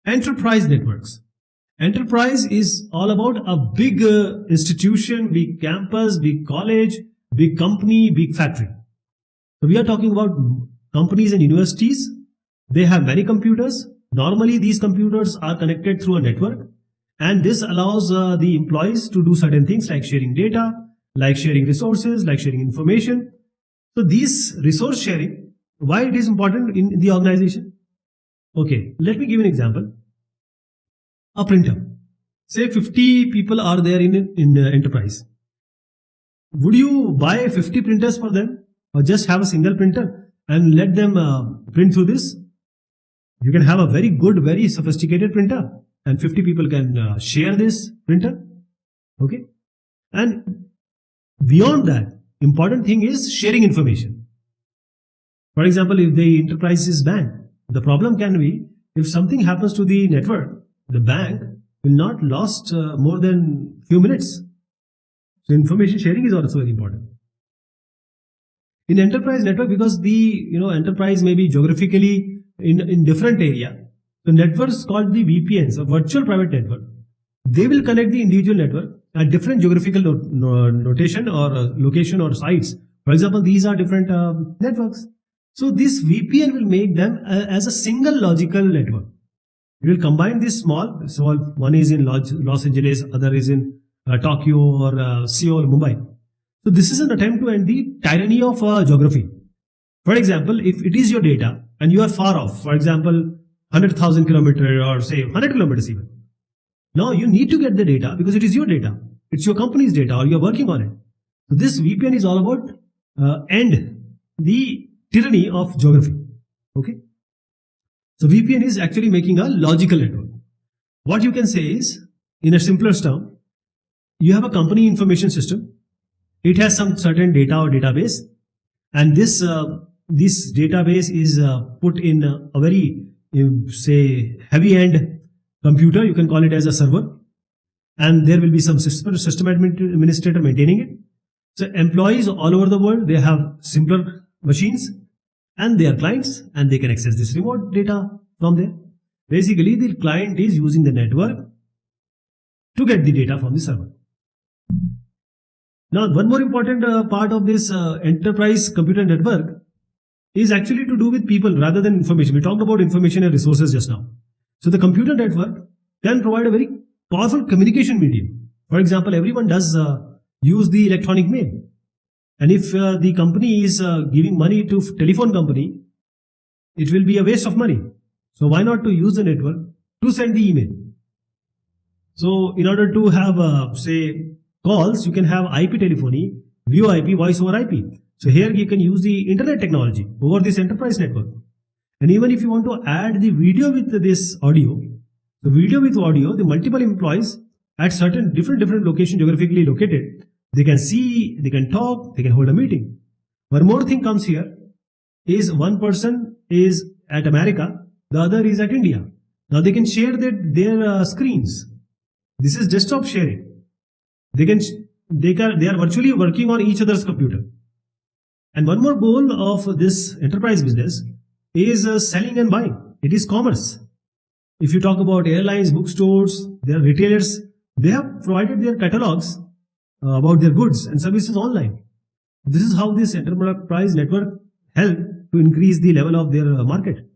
Enterprise networks. Enterprise is all about a big institution, big campus, big college, big company, big factory. So we are talking about companies and universities. They have many computers. Normally these computers are connected through a network, and this allows the employees to do certain things like sharing data, like sharing resources, like sharing information. So these resource sharing, why it is important in the organization? Okay, let me give an example. A printer. Say 50 people are there in enterprise. Would you buy 50 printers for them, or just have a single printer and let them print through this? You can have a very good, very sophisticated printer, and 50 people can share this printer. Okay, and beyond that, important thing is sharing information. For example, if the enterprise is bank, the problem can be if something happens to the network, the bank will not last more than few minutes. So information sharing is also very important. In enterprise network, because the enterprise may be geographically in different area, the networks called the VPNs, or virtual private network, they will connect the individual network at different geographical notation or location or sites. For example, these are different networks. So this VPN will make them as a single logical network. We will combine this small, one is in Los Angeles, other is in Tokyo or Seoul, Mumbai. So this is an attempt to end the tyranny of geography. For example, if it is your data and you are far off, for example, 100,000 kilometers or say 100 kilometers even. Now you need to get the data because it is your data. It's your company's data or you're working on it. So this VPN is all about end the tyranny of geography. Okay. So VPN is actually making a logical network. What you can say is, in a simpler term, you have a company information system. It has some certain data or database, and this database is put in a very say heavy-end computer. You can call it as a server, and there will be some system administrator maintaining it. So employees all over the world, they have simpler machines, and they are clients, and they can access this remote data from there. Basically, the client is using the network to get the data from the server. Now, one more important part of this enterprise computer network is actually to do with people rather than information. We talked about information and resources just now. So the computer network can provide a very powerful communication medium. For example, everyone does use the electronic mail. And if the company is giving money to telephone company, it will be a waste of money. So why not to use the network to send the email? So in order to have say calls, you can have IP telephony, VoIP, voice over IP. So here you can use the internet technology over this enterprise network. And even if you want to add the video with this audio, the video with audio, the multiple employees at certain different location geographically located, they can see, they can talk, they can hold a meeting. One more thing comes here is one person is at America, the other is at India. Now they can share their screens. This is desktop sharing. They are virtually working on each other's computer. And one more goal of this enterprise business is selling and buying. It is commerce. If you talk about airlines, bookstores, their retailers, they have provided their catalogs about their goods and services online. This is how this enterprise network helped to increase the level of their market.